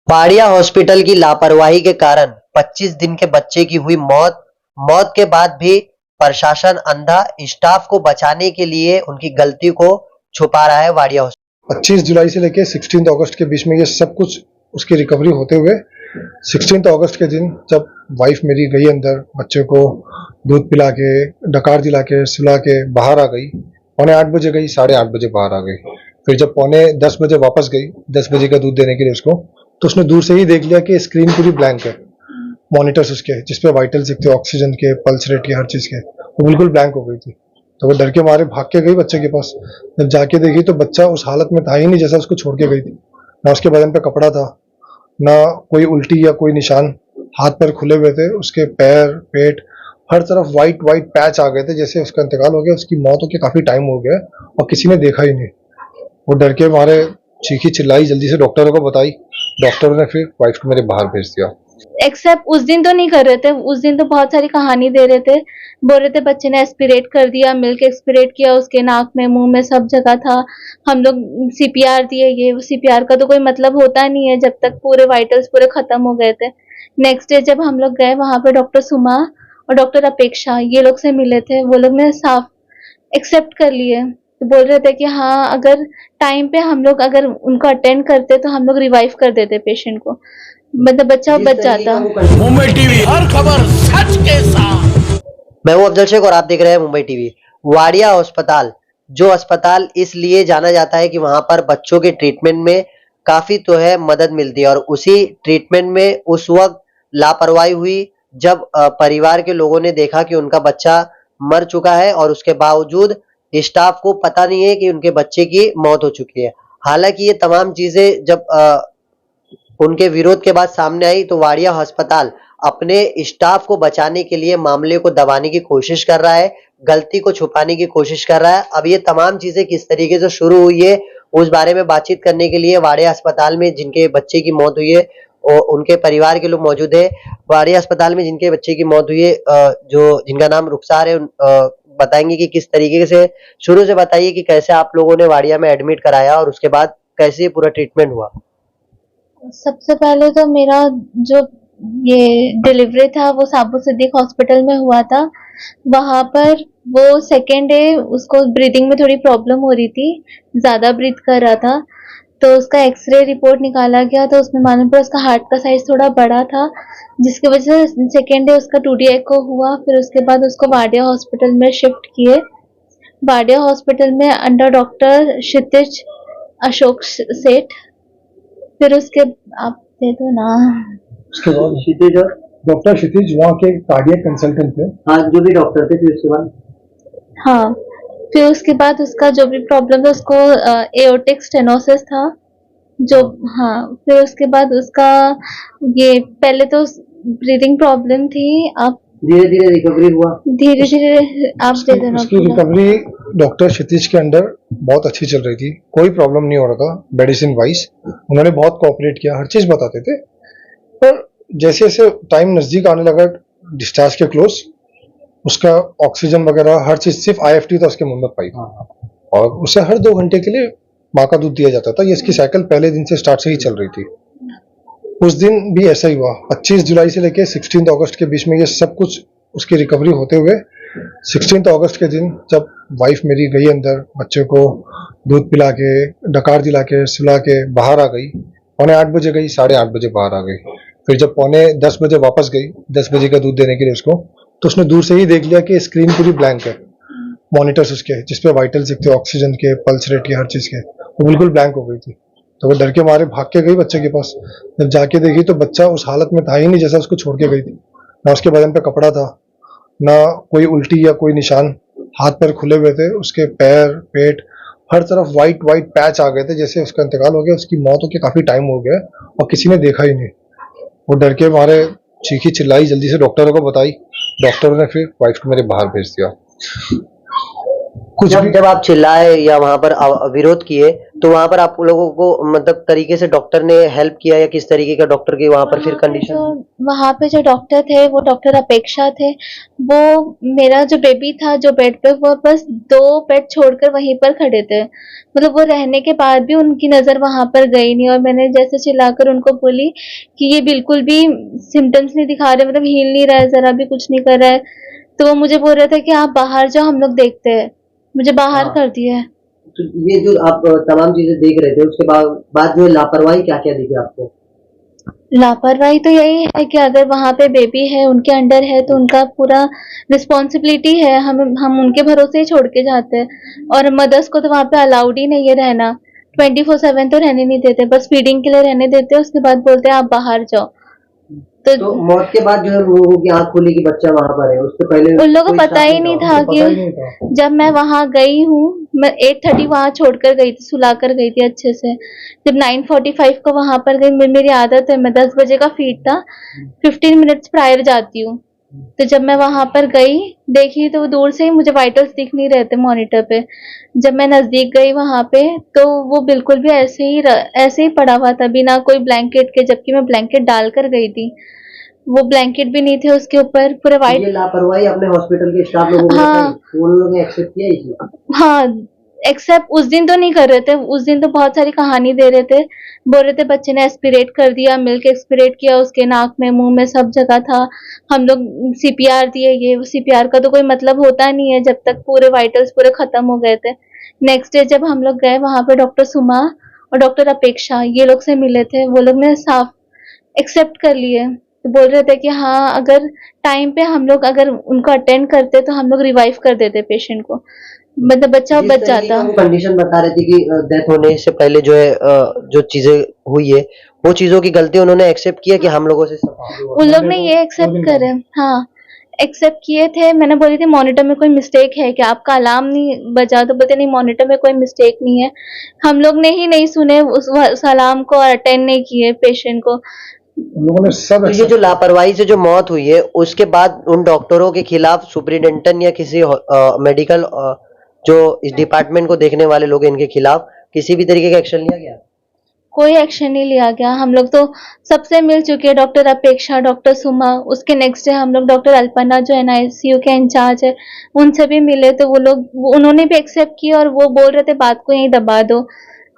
Padiya hospital की लापरवाही के कारण 25 दिन के बच्चे की हुई मौत। मौत के बाद भी प्रशासन अंधा, स्टाफ को बचाने के लिए उनकी गलती को छुपा रहा है। वाड़िया हॉस्पिटल 25 जुलाई से लेकर 16 अगस्त के बीच में ये सब कुछ उसकी रिकवरी होते हुए 16 अगस्त के दिन जब वाइफ मेरी गई अंदर, बच्चे को दूध पिला के, डकार दिला के, सुला के बाहर आ गई। 8:15 बजे गई, 8:30 बजे बाहर आ गई। फिर जब 9:45 बजे वापस गई 10 बजे का दूध देने के लिए उसको, तो उसने दूर से ही देख लिया कि स्क्रीन पूरी ब्लैंक है। मॉनिटर्स उसके जिसपे वाइटल्स दिखते, ऑक्सीजन के, पल्स रेट के, हर चीज के, वो बिल्कुल ब्लैंक हो गई थी। तो वो डर के मारे भाग के गई बच्चे के पास। जब जाके देखी तो बच्चा उस हालत में था ही नहीं जैसा उसको छोड़ के गई थी। ना उसके बदन पे कपड़ा था, ना कोई उल्टी या कोई निशान। हाथ पैर खुले हुए थे, उसके पैर, पेट, हर तरफ वाइट वाइट पैच आ गए थे, जैसे उसका इंतकाल हो गया। उसकी मौत होके काफी टाइम हो गया और किसी ने देखा ही नहीं। वो डर के मारे चीखी चिल्लाई, जल्दी से डॉक्टरों को बताई। डॉक्टरों ने फिर वाइफ को मेरे बाहर भेज दिया। एक्सेप्ट उस दिन तो नहीं कर रहे थे, उस दिन तो बहुत सारी कहानी दे रहे थे, बोल रहे थे बच्चे ने एस्पिरेट कर दिया, मिल्क एक्सपिरेट किया, उसके नाक में, मुंह में, सब जगह था। हम लोग सीपीआर दिए, ये सीपीआर का तो कोई मतलब होता नहीं है जब तक पूरे वाइटल्स पूरे खत्म हो गए थे। नेक्स्ट डे जब हम लोग गए वहां पे डॉक्टर सुमा और डॉक्टर अपेक्षा ये लोग से मिले थे, वो लोग ने साफ एक्सेप्ट कर लिए। तो बोल रहे थे कि हाँ, अगर टाइम पे हम लोग अगर उनको अटेंड करते तो हम लोग रिवाइव कर देते पेशेंट को, मतलब बच्चा बच जाता। मुंबई टीवी, हर खबर सच के साथ। मैं हूं अफजल शेख और आप देख रहे हैं मुंबई टीवी। वाड़िया अस्पताल, जो अस्पताल इसलिए जाना जाता है कि वहां पर बच्चों के ट्रीटमेंट में काफी तो है मदद मिलती है, और उसी ट्रीटमेंट में उस वक्त लापरवाही हुई जब परिवार के लोगों ने देखा कि उनका बच्चा मर चुका है और उसके बावजूद स्टाफ को पता नहीं है कि उनके बच्चे की मौत हो चुकी है। हालांकि ये तमाम चीजें जब उनके विरोध के बाद सामने आई तो वाड़िया अस्पताल अपने स्टाफ को बचाने के लिए मामले को दबाने की कोशिश कर रहा है, गलती को छुपाने की कोशिश कर रहा है। अब ये तमाम चीजें किस तरीके से शुरू हुई है उस बारे में बातचीत करने के लिए वाड़िया अस्पताल में जिनके बच्चे की मौत हुई है और उनके परिवार के लोग मौजूद है। वाड़िया अस्पताल में जिनके बच्चे की मौत हुई है, जो जिनका नाम रुखसार है, बताएंगे कि किस तरीके से, शुरू से बताइए कि कैसे आप लोगों ने वाड़िया में एडमिट कराया और उसके बाद कैसे पूरा ट्रीटमेंट हुआ। सबसे पहले तो मेरा जो ये डिलीवरी था वो साबु सिद्दीक हॉस्पिटल में हुआ था। वहां पर वो सेकेंड डे उसको ब्रीदिंग में थोड़ी प्रॉब्लम हो रही थी, ज्यादा ब्रीथ कर रहा था, तो उसका एक्सरे रिपोर्ट निकाला गया तो उसमें मालूम पड़ा उसका हार्ट का साइज थोड़ा बड़ा था, जिसकी वजह से सेकेंड डे उसका 2D एको हुआ। फिर उसके बाद उसको वाडिया हॉस्पिटल में शिफ्ट किए। वाडिया हॉस्पिटल में अंडर डॉक्टर क्षितिज अशोक सेठ। फिर उसके, आप दे दो ना। उसके बाद क्षितिज और डॉक्टर क्षितिज वहाँ के कार्डियक कंसल्टेंट थे। हाँ, जो भी डॉक्टर थे। फिर उसके बाद, हाँ, फिर उसके बाद उसका जो भी प्रॉब्लम था उसको एओर्टिक स्टेनोसिस था जो, हाँ, फिर उसके बाद उसका ये पहले तो ब्रीदिंग प्रॉब्लम थी, आप धीरे धीरे रिकवरी हुआ। धीरे धीरे आप दे देना। उसकी रिकवरी डॉक्टर क्षितिज के अंडर बहुत अच्छी चल रही थी, कोई प्रॉब्लम नहीं हो रहा था मेडिसिन वाइज। उन्होंने बहुत कोऑपरेट किया, हर चीज बताते थे। पर जैसे जैसे टाइम नजदीक आने लगा डिस्चार्ज के क्लोज, उसका ऑक्सीजन वगैरह हर चीज, सिर्फ IFT था उसके मुंह में पाइप, और उसे हर 2 घंटे के लिए माँ का दूध दिया जाता था। ये इसकी साइकिल पहले दिन से स्टार्ट से ही चल रही थी। उस दिन भी ऐसा ही हुआ। 25 जुलाई से लेकर 16 अगस्त के बीच में ये सब कुछ उसकी रिकवरी होते हुए 16 अगस्त के दिन जब वाइफ मेरी गई अंदर, बच्चे को दूध पिला के, डकार दिला के, सुला के बाहर आ गई। 9:45 बजे गई, 8:30 बजे बाहर आ गई। फिर जब 9:10 बजे वापस गई 10 बजे का दूध देने के लिए उसको, तो उसने दूर से ही देख लिया कि स्क्रीन पूरी ब्लैंक है। मॉनिटर्स उसके जिसपे वाइटल्स दिखते, ऑक्सीजन के, पल्स रेट के, हर चीज के, वो बिल्कुल ब्लैंक हो गई थी। तो वो डर के मारे भाग के गई बच्चे के पास। जब जाके देखी तो बच्चा उस हालत में था ही नहीं जैसा उसको छोड़ के गई थी। ना उसके बदन पे कपड़ा था, ना कोई उल्टी या कोई निशान। हाथ पैर खुले हुए थे, उसके पैर, पेट, हर तरफ वाइट वाइट पैच आ गए थे, जैसे उसका इंतकाल हो गया। उसकी मौत होके काफी टाइम हो गया और किसी ने देखा ही नहीं। वो डर के मारे चीखी चिल्लाई, जल्दी से डॉक्टरों को बताई। डॉक्टरों ने फिर वाइफ को मेरे बाहर भेज दिया। जब आप चिल्लाए या वहां पर विरोध किए तो वहां पर आप लोगों को मतलब तरीके से डॉक्टर ने हेल्प किया या किस तरीके का डॉक्टर की वहां पर फिर कंडीशन? वहां पे जो डॉक्टर थे वो डॉक्टर अपेक्षा थे। वो मेरा जो बेबी था जो बेड पे, वो बस 2 बेड छोड़कर वहीं पर खड़े थे। मतलब वो रहने के बाद भी उनकी नजर वहां पर गई नहीं, और मैंने जैसे चिल्लाकर उनको बोली कि ये बिल्कुल भी सिम्टम्स नहीं दिखा रहे, मतलब हिल नहीं रहा है, जरा भी कुछ नहीं कर रहा है। तो वो मुझे बोल रहे थे कि आप बाहर जाओ, हम लोग देखते हैं। मुझे बाहर हाँ। कर दिया है। तो ये जो आप तमाम चीजें देख रहे थे उसके बाद जो है लापरवाही क्या क्या दिखी आपको? लापरवाही तो यही है कि अगर वहां पे बेबी है, उनके अंडर है, तो उनका पूरा रिस्पॉन्सिबिलिटी है। हम उनके भरोसे ही छोड़ के जाते हैं, और मदर्स को तो वहां पे अलाउड ही नहीं है रहना। 24/7 तो रहने नहीं देते, बस फीडिंग के लिए रहने देते हैं, उसके बाद बोलते हैं आप बाहर जाओ। तो तो मौत के बाद जो है लोगों की आंख खुली कि बच्चा वहां पर है, उससे पहले उन लोगों को कोई पता शक ही नहीं था? था उनको कि पता ही नहीं था। जब मैं वहां गई हूँ, मैं 8:30 वहां छोड़कर गई थी, सुलाकर गई थी अच्छे से। जब 9:45 को वहां पर गई, मेरी आदत है, मैं 10 बजे का फीड था, 15 मिनट्स प्रायर जाती हूँ। तो जब मैं वहां पर गई, देखी तो दूर से ही मुझे वाइटल्स दिख नहीं रहे थे मॉनिटर पे। जब मैं नजदीक गई वहां पे, तो वो बिल्कुल भी ऐसे ही पड़ा हुआ था, बिना कोई ब्लैंकेट के, जबकि मैं ब्लैंकेट डालकर गई थी। वो ब्लैंकेट भी नहीं थे उसके ऊपर, पूरे तो ये वाइट। लापरवाही अपने हॉस्पिटल के स्टाफ लोगों को बताई, हाँ, तो उन लोगों ने एक्सेप्ट किया इसे? हाँ, एक्सेप्ट उस दिन तो नहीं कर रहे थे। उस दिन तो बहुत सारी कहानी दे रहे थे, बोल रहे थे बच्चे ने एस्पिरेट कर दिया, मिल्क एक्सपिरेट किया, उसके नाक में, मुंह में, सब जगह था। हम लोग सीपीआर दिए। ये सीपीआर का तो कोई मतलब होता नहीं है जब तक पूरे वाइटल्स पूरे खत्म हो गए थे। नेक्स्ट डे जब हम लोग गए वहां पे, डॉक्टर सुमा और डॉक्टर अपेक्षा ये लोग से मिले थे, वो लोग ने साफ एक्सेप्ट कर लिए। तो बोल रहे थे कि हाँ, अगर टाइम पे हम लोग अगर उनको अटेंड करते तो हम लोग रिवाइव कर देते पेशेंट को, मतलब बच्चा जिस बच तरीके का जाता। वो कंडीशन बता रहे थे कि डेथ होने से पहले जो है जो चीजें हुई है वो चीजों की गलती उन्होंने एक्सेप्ट किया कि हम लोगों से सब चीजें हुआ। उन लोग मंडे ने को ये 2 एक्सेप्ट दिन करे। बाद हाँ, एक्सेप्ट किए थे। मैंने बोली थी मॉनिटर में कोई मिस्टेक है क्या, आपका अलार्म नहीं बजा? तो बोलते नहीं, मॉनिटर में कोई मिस्टेक नहीं है। हम लोग ने ही नहीं सुने उस अलार्म को, और अटेंड नहीं किए पेशेंट को। उन लोगों ने सब तो ये जो एक्सेप्ट किया। लापरवाही से जो मौत हुई है उसके बाद उन डॉक्टरों के खिलाफ सुपरिटेंडेंट या किसी मेडिकल जो इस डिपार्टमेंट को देखने वाले लोग हैं इनके खिलाफ किसी भी तरीके का एक्शन लिया गया? कोई एक्शन नहीं लिया गया। हम लोग तो सबसे मिल चुके हैं, डॉक्टर अपेक्षा, डॉक्टर सुमा। उसके नेक्स्ट डे हम लोग डॉक्टर अल्पना जो एनआईसीयू के इंचार्ज है, उनसे भी मिले। तो उन्होंने भी एक्सेप्ट किया, और वो बोल रहे थे बात को यहीं दबा दो।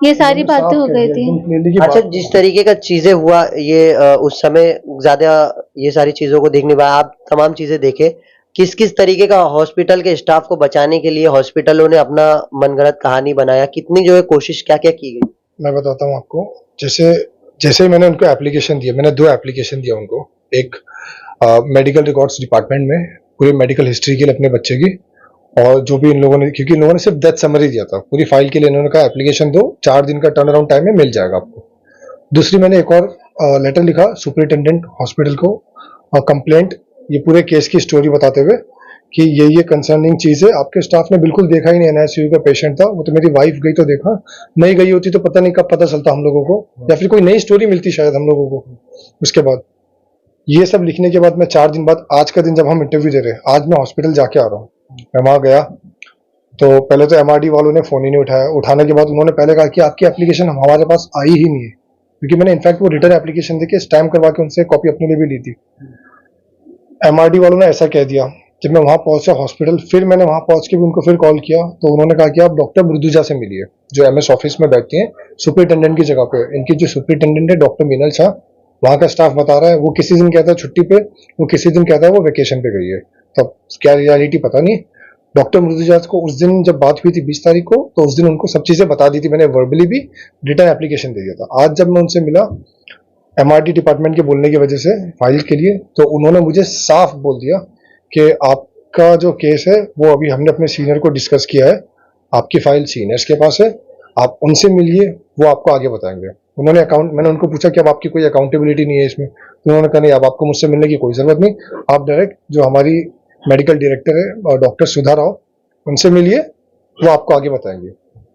ये सारी उन्होंने बातें साफ हो कह गई दिया, थी। एकदम क्लियरली की अच्छा, बात जिस बोली। तरीके का चीजें हुआ ये उस समय ज्यादा ये सारी चीजों को देखने बाद आप तमाम चीजें देखे, किस किस तरीके का हॉस्पिटल के स्टाफ को बचाने के लिए हॉस्पिटलों ने अपना मनगढ़ंत कहानी बनाया, कितनी जो है कोशिश क्या क्या की गई? मैं बताता हूँ आपको। जैसे जैसे ही मैंने उनको एप्लीकेशन दिया, मैंने 2 एप्लीकेशन दिया उनको। एक मेडिकल रिकॉर्ड्स डिपार्टमेंट में पूरी मेडिकल हिस्ट्री के लिए अपने बच्चे की, और जो भी इन लोगों ने, क्योंकि इन लोगों ने सिर्फ डेथ समरी दिया था, पूरी फाइल के लिए इन्होंने कहा एप्लीकेशन दो, 4 दिन का टर्न अराउंड टाइम में मिल जाएगा आपको। दूसरी मैंने एक और लेटर लिखा सुपरिटेंडेंट हॉस्पिटल को, कंप्लेंट, ये पूरे केस की स्टोरी बताते हुए कि ये कंसर्निंग चीज है, आपके स्टाफ ने बिल्कुल देखा ही नहीं, एनआईसीयू का पेशेंट था वो, तो मेरी वाइफ गई तो देखा, नहीं गई होती तो पता नहीं कब पता चलता हम लोगों को, या फिर कोई नई स्टोरी मिलती शायद हम लोगों को। उसके बाद ये सब लिखने के बाद मैं 4 दिन बाद, आज का दिन जब हम इंटरव्यू दे रहे हैं, आज मैं हॉस्पिटल जाके आ रहा हूँ। मैं वहां गया तो पहले तो एमआरडी वालों ने फोन ही नहीं उठाया। उठाने के बाद उन्होंने पहले कहा कि आपकी एप्लीकेशन हमारे पास आई ही नहीं है, क्योंकि मैंने इनफैक्ट वो रिटर्न एप्लीकेशन देके स्टैम्प करवा के उनसे कॉपी अपने लिए भी ली थी। एमआरडी वालों ने ऐसा कह दिया। जब मैं वहां पहुंचा हॉस्पिटल, फिर मैंने वहां पहुंच के भी उनको फिर कॉल किया, तो उन्होंने कहा कि आप डॉक्टर मृदुजा से मिलिए, जो एमएस ऑफिस में बैठती हैं सुपरिटेंडेंट की जगह पे। इनकी जो सुपरिटेंडेंट है डॉक्टर मीनल शाह, वहां का स्टाफ बता रहा है वो किसी दिन कहता है छुट्टी पे, वो किसी दिन कहता है वो वेकेशन पे गई है। तब क्या रियलिटी पता नहीं। डॉक्टर मृदुजा को उस दिन जब बात हुई थी 20 तारीख को, तो उस दिन उनको सब चीजें बता दी थी, मैंने वर्बली भी रिटर्न एप्लीकेशन दे दिया था। आज जब मैं उनसे मिला एमआरडी डिपार्टमेंट के बोलने की वजह से फाइल के लिए, तो उन्होंने मुझे साफ बोल दिया कि आपका जो केस है वो अभी हमने अपने सीनियर को डिस्कस किया है, आपकी फाइल सीनियर्स के पास है, आप उनसे मिलिए, वो आपको आगे बताएंगे। मैंने उनको पूछा कि अब आपकी कोई अकाउंटेबिलिटी नहीं है इसमें, तो उन्होंने कहा नहीं, अब आपको मुझसे मिलने की कोई जरूरत नहीं, आप डायरेक्ट जो हमारी मेडिकल डायरेक्टर है डॉक्टर सुधा राव, उनसे मिलिए, वो आपको आगे बताएंगे।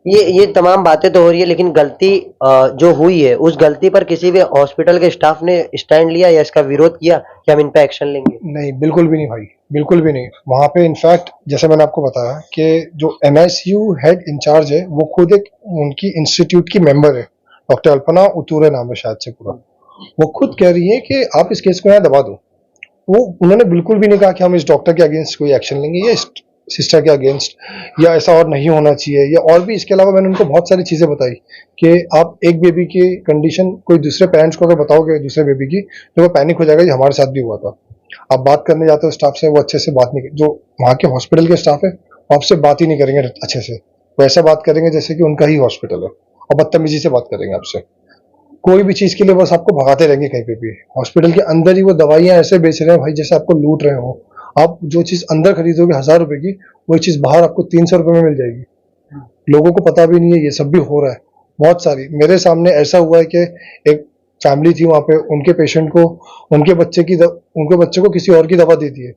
ये तमाम बातें तो हो रही है, लेकिन गलती जो हुई है उस गलती पर किसी भी हॉस्पिटल के स्टाफ ने स्टैंड लिया या इसका विरोध किया कि हम इन पे एक्शन लेंगे? नहीं, बिल्कुल भी नहीं भाई, बिल्कुल भी नहीं। वहाँ पे इनफैक्ट जैसे मैंने आपको बताया कि जो एमआईसीयू हेड इंचार्ज है वो खुद एक उनकी इंस्टीट्यूट की मेंबर है, डॉक्टर अल्पना उतूरे नाम है शायद से पूरा। वो खुद कह रही है कि आप इस केस को यहाँ दबा दो। वो उन्होंने बिल्कुल भी नहीं कहा कि हम इस डॉक्टर के अगेंस्ट कोई एक्शन लेंगे या इस सिस्टर के अगेंस्ट, या ऐसा और नहीं होना चाहिए, या और भी इसके अलावा मैंने उनको बहुत सारी चीजें बताई कि आप एक बेबी की कंडीशन कोई दूसरे पेरेंट्स को अगर बताओगे दूसरे बेबी की तो वो पैनिक हो जाएगा, ये हमारे साथ भी हुआ था। आप बात करने जाते हो स्टाफ से, वो अच्छे से बात नहीं, जो वहाँ के हॉस्पिटल के स्टाफ है वो आपसे बात ही नहीं करेंगे अच्छे से, वो ऐसा बात करेंगे जैसे कि उनका ही हॉस्पिटल है, और बदतमीजी से बात करेंगे आपसे। कोई भी चीज के लिए बस आपको भगाते रहेंगे कहीं पे भी। हॉस्पिटल के अंदर ही वो दवाइयां ऐसे बेच रहे हैं भाई जैसे आपको लूट रहे हो। आप जो चीज अंदर खरीदोगे 1000 रुपए की, वही चीज बाहर आपको 300 रुपए में मिल जाएगी। लोगों को पता भी नहीं है ये सब भी हो रहा है। बहुत सारी मेरे सामने ऐसा हुआ है कि एक फैमिली थी वहां पे, उनके पेशेंट को उनके बच्चे को किसी और की दवा दे दी है।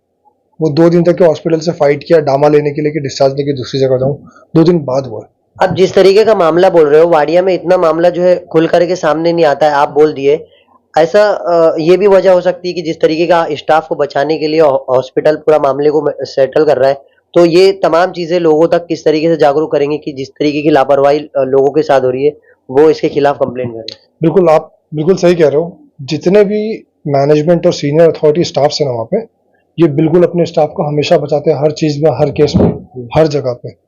वो 2 दिन तक के हॉस्पिटल से फाइट किया डामा लेने के लिए कि डिस्चार्ज लेके दूसरी जगह जाऊं। 2 दिन बाद हुआ। अब जिस तरीके का मामला बोल रहे हो, वाडिया में इतना मामला जो है खुल करके सामने नहीं आता है, आप बोल दिए। ऐसा ये भी वजह हो सकती है कि जिस तरीके का स्टाफ को बचाने के लिए हॉस्पिटल पूरा मामले को सेटल कर रहा है, तो ये तमाम चीजें लोगों तक किस तरीके से जागरूक करेंगे कि जिस तरीके की लापरवाही लोगों के साथ हो रही है वो इसके खिलाफ कंप्लेन करें? बिल्कुल, आप बिल्कुल सही कह रहे हो। जितने भी मैनेजमेंट और सीनियर अथॉरिटी स्टाफ है ना वहाँ पे, ये बिल्कुल अपने स्टाफ को हमेशा बचाते हैं, हर चीज में, हर केस में, हर जगह पे।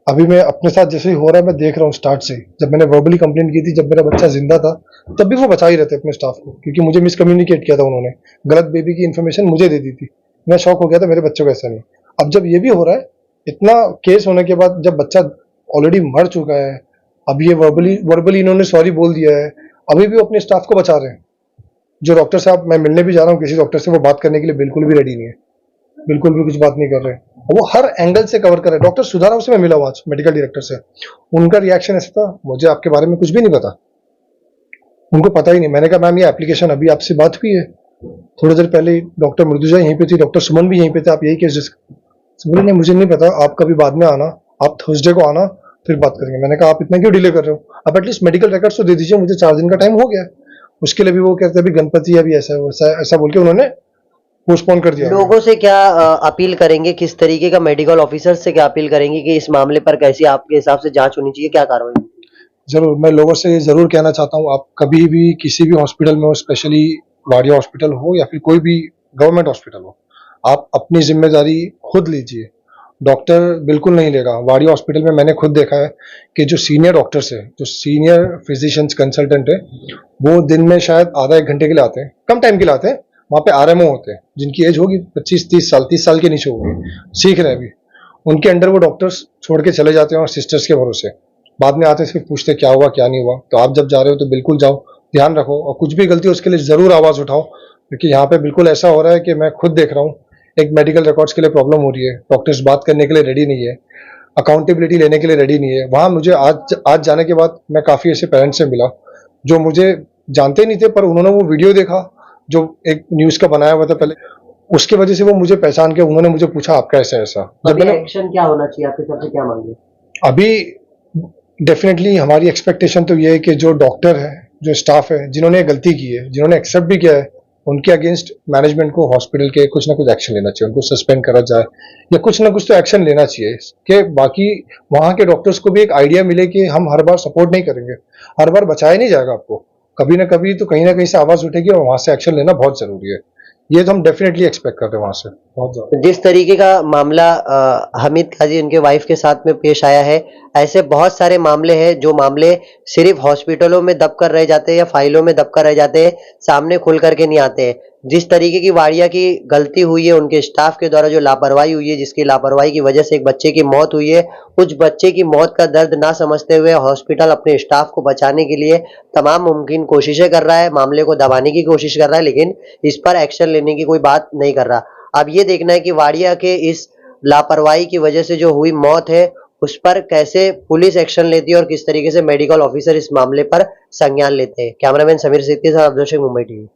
अभी मैं अपने साथ जैसे ही हो रहा है मैं देख रहा हूँ स्टार्ट से ही। जब मैंने वर्बली कंप्लेंट की थी, जब मेरा बच्चा जिंदा था, तब भी वो बचा ही रहते अपने स्टाफ को, क्योंकि मुझे मिसकम्युनिकेट किया था उन्होंने, गलत बेबी की इन्फॉर्मेशन मुझे दे दी थी। मैं शॉक हो गया था, मेरे बच्चों को ऐसा नहीं। अब जब ये भी हो रहा है, इतना केस होने के बाद, जब बच्चा ऑलरेडी मर चुका है, अब ये वर्बली इन्होंने सॉरी बोल दिया है, अभी भी वो अपने स्टाफ को बचा रहे हैं। जो डॉक्टर साहब, मैं मिलने भी जा रहा हूँ किसी डॉक्टर से, वो बात करने के लिए बिल्कुल भी रेडी नहीं है, बिल्कुल भी कुछ बात नहीं कर रहे। वो हर एंगल से कवर कर रहे हैं। डॉक्टर सुधाराव से मैं मिला हुआ आज, मेडिकल डायरेक्टर से, उनका रिएक्शन ऐसा था, मुझे आपके बारे में कुछ भी नहीं पता, उनको पता ही नहीं। मैंने कहा मैम ये एप्लीकेशन अभी आपसे बात हुई है, थोड़ी देर पहले डॉक्टर मृदुजा यहीं पे थी, डॉक्टर सुमन भी यहीं पे थे, आप यही केस बोले नहीं मुझे नहीं पता, आप कभी बाद में आना, आप थर्सडे को आना, फिर बात करेंगे। मैंने कहा आप इतना क्यों डिले कर रहे हो, आप एटलीस्ट मेडिकल रिकॉर्ड्स तो दे दीजिए, मुझे 4 दिन का टाइम हो गया। उसके लिए भी वो कहते हैं अभी गणपति है, अभी ऐसा बोल के उन्होंने पोस्टपोन कर दिया। लोगों से क्या अपील करेंगे, किस तरीके का मेडिकल ऑफिसर से क्या अपील करेंगे कि इस मामले पर कैसी आपके हिसाब से जांच होनी चाहिए, क्या कार्रवाई? जरूर, मैं लोगों से ये जरूर कहना चाहता हूँ, आप कभी भी किसी भी हॉस्पिटल में हो, स्पेशली वाडिया हॉस्पिटल हो या फिर कोई भी गवर्नमेंट हॉस्पिटल हो, आप अपनी जिम्मेदारी खुद लीजिए। डॉक्टर बिल्कुल नहीं लेगा। वाडिया हॉस्पिटल में मैंने खुद देखा है कि जो सीनियर डॉक्टर्स है, जो सीनियर फिजिशियंस कंसल्टेंट है, वो दिन में शायद आधा 1 घंटे के लिए आते हैं, कम टाइम के लिए आते हैं। वहाँ पे आरएमओ होते हैं जिनकी एज होगी 25-30 साल, 30 साल के नीचे होगी, सीख रहे हैं अभी, उनके अंडर वो डॉक्टर्स छोड़ के चले जाते हैं और सिस्टर्स के भरोसे बाद में आते हैं, फिर पूछते क्या हुआ क्या नहीं हुआ। तो आप जब जा रहे हो तो बिल्कुल जाओ, ध्यान रखो, और कुछ भी गलती हो उसके लिए जरूर आवाज उठाओ, क्योंकि यहाँ पे बिल्कुल ऐसा हो रहा है कि मैं खुद देख रहा हूँ, एक मेडिकल रिकॉर्ड्स के लिए प्रॉब्लम हो रही है, डॉक्टर्स बात करने के लिए रेडी नहीं है, अकाउंटेबिलिटी लेने के लिए रेडी नहीं है। वहां मुझे आज जाने के बाद मैं काफी ऐसे पेरेंट्स से मिला जो मुझे जानते नहीं थे, पर उन्होंने वो वीडियो देखा जो एक न्यूज का बनाया हुआ था पहले, उसकी वजह से वो मुझे पहचान के उन्होंने मुझे पूछा आपका ऐसा। जब मैंने एक्शन क्या होना चाहिए आपके तरफ से, क्या मांगे? अभी डेफिनेटली हमारी एक्सपेक्टेशन तो ये है कि जो डॉक्टर है, जो स्टाफ है, जिन्होंने गलती की है, जिन्होंने एक्सेप्ट भी किया है, उनके अगेंस्ट मैनेजमेंट को हॉस्पिटल के कुछ ना कुछ एक्शन लेना चाहिए, उनको सस्पेंड करा जाए या कुछ ना कुछ तो एक्शन लेना चाहिए कि बाकी वहां के डॉक्टर्स को भी एक आइडिया मिले कि हम हर बार सपोर्ट नहीं करेंगे, हर बार बचाया नहीं जाएगा आपको, कभी ना कभी तो कहीं ना कहीं से आवाज उठेगी और वहां से एक्शन लेना बहुत जरूरी है। ये तो हम डेफिनेटली एक्सपेक्ट करते हैं वहां से बहुत ज्यादा। जिस तरीके का मामला हमीद काजी उनके वाइफ के साथ में पेश आया है, ऐसे बहुत सारे मामले हैं जो मामले सिर्फ हॉस्पिटलों में दबकर रह जाते हैं या फाइलों में दबकर रह जाते हैं, सामने खुल करके नहीं आते हैं। जिस तरीके की वाडिया की गलती हुई है, उनके स्टाफ के द्वारा जो लापरवाही हुई है, जिसकी लापरवाही की वजह से एक बच्चे की मौत हुई है, उस बच्चे की मौत का दर्द ना समझते हुए हॉस्पिटल अपने स्टाफ को बचाने के लिए तमाम मुमकिन कोशिशें कर रहा है, मामले को दबाने की कोशिश कर रहा है, लेकिन इस पर एक्शन लेने की कोई बात नहीं कर रहा। अब ये देखना है कि वाडिया के इस लापरवाही की वजह से जो हुई मौत है, उस पर कैसे पुलिस एक्शन लेती है और किस तरीके से मेडिकल ऑफिसर इस मामले पर संज्ञान लेते हैं। कैमरामैन समीर सिद्दीकी के साथ अब्दुल शेख, मुंबई टीवी।